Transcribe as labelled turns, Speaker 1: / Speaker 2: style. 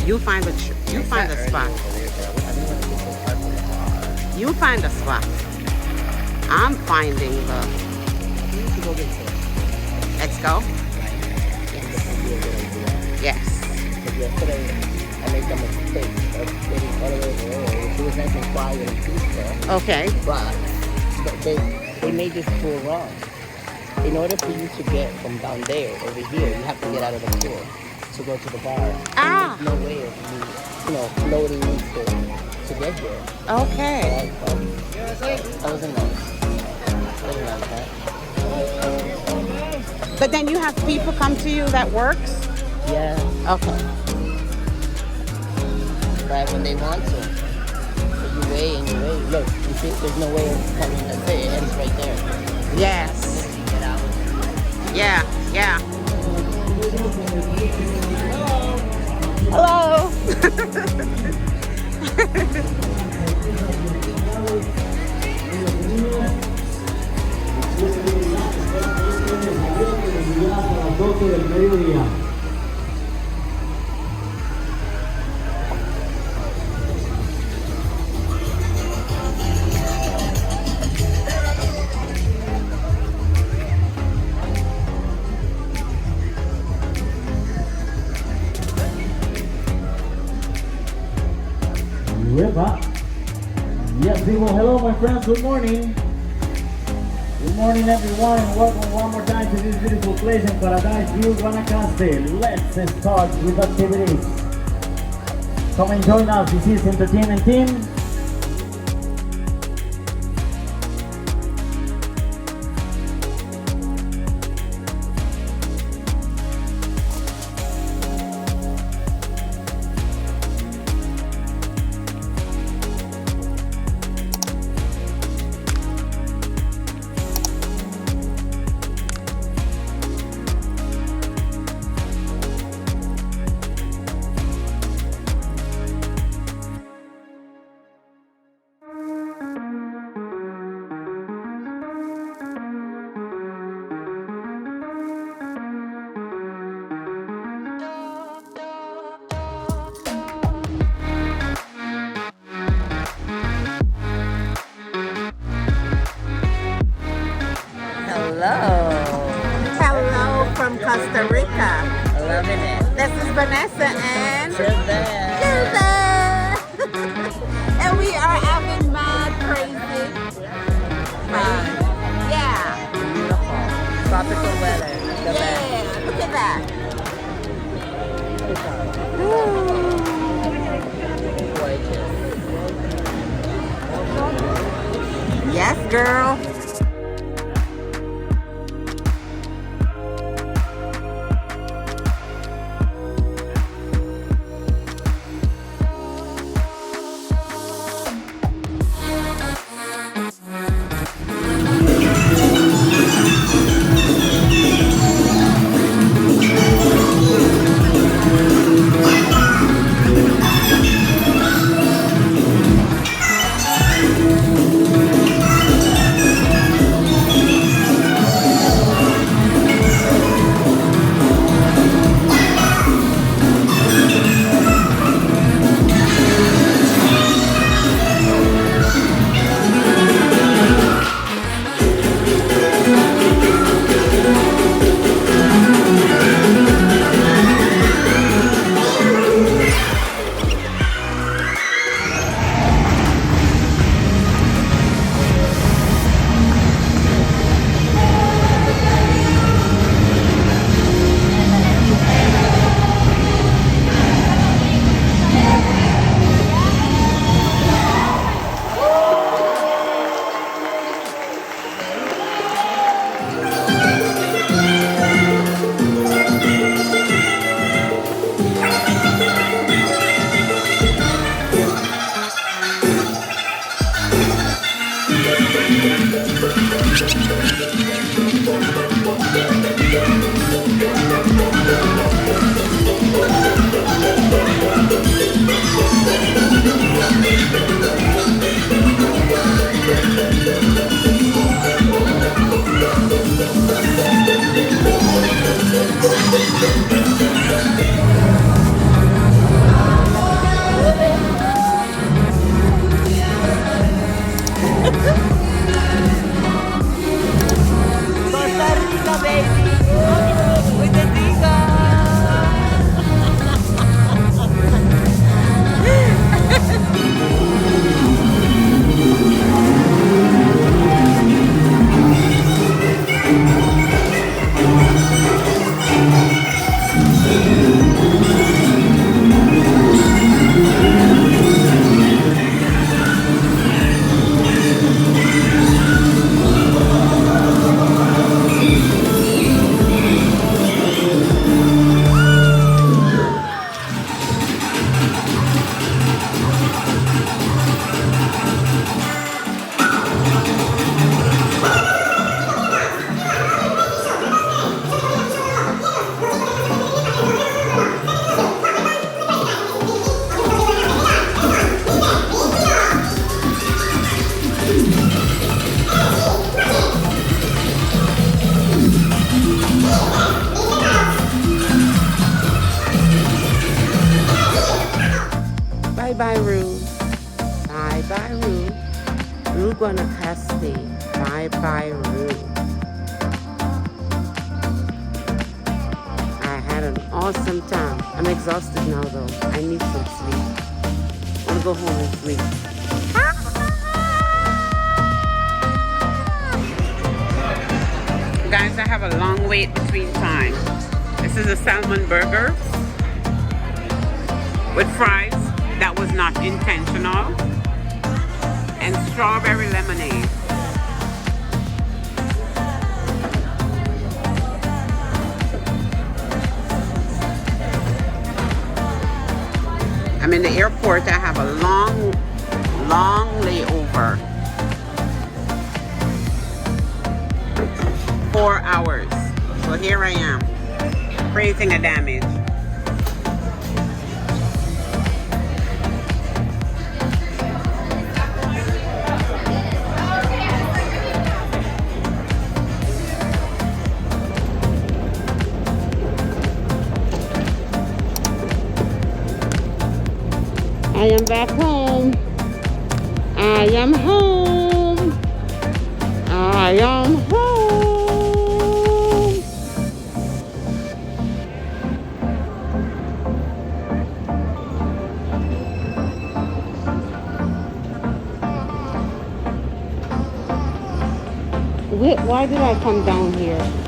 Speaker 1: You find a spot. You find a spot. I'm finding the. Let's go. Yes.
Speaker 2: Because yesterday I made the mistake of getting all the way over. It was nice and quiet and peaceful.
Speaker 1: Okay.
Speaker 2: But they made this pool wrong. In order for you to get from down there over here, you have to get out of the pool to go to the bar.
Speaker 1: Ah.
Speaker 2: There's no way of me, floating to get here.
Speaker 1: Okay.
Speaker 2: That wasn't nice. Wasn't nice, right?
Speaker 1: But then you have people come to you that works?
Speaker 2: Yeah.
Speaker 1: Okay.
Speaker 2: Right when they want to. But you wait and you wait. Look, you see, there's no way of coming. That's it. It ends right there.
Speaker 1: Yes.
Speaker 2: Get out.
Speaker 1: Yeah, yeah. Hello.
Speaker 3: Rica. Yes, people. Hello, my friends. Good morning. Good morning, everyone, and welcome one more time to this beautiful place in Paradise View, Guanacaste. Let's start with activities. Come and join us. This is Entertainment Team. Hello from Costa Rica.
Speaker 2: Loving it.
Speaker 1: This is Vanessa and
Speaker 2: Sugar.
Speaker 1: And we are having mad crazy fun. Yeah.
Speaker 2: Beautiful. Tropical weather. The best.
Speaker 1: Yeah. Look at that.
Speaker 2: Gorgeous.
Speaker 1: Yes, girl. Bye bye, Rue. Bye bye, Rue. Rue Guanacaste. Bye bye, Rue. I had an awesome time. I'm exhausted now, though. I need some sleep. I want to go home and sleep. Guys, I have a long wait between time. This is a salmon burger with fries. That was not intentional. And strawberry lemonade. I'm in the airport. I have a long layover. 4 hours. So here I am, creating a damage. I am back home. I am home. I am home. Why did I come down here?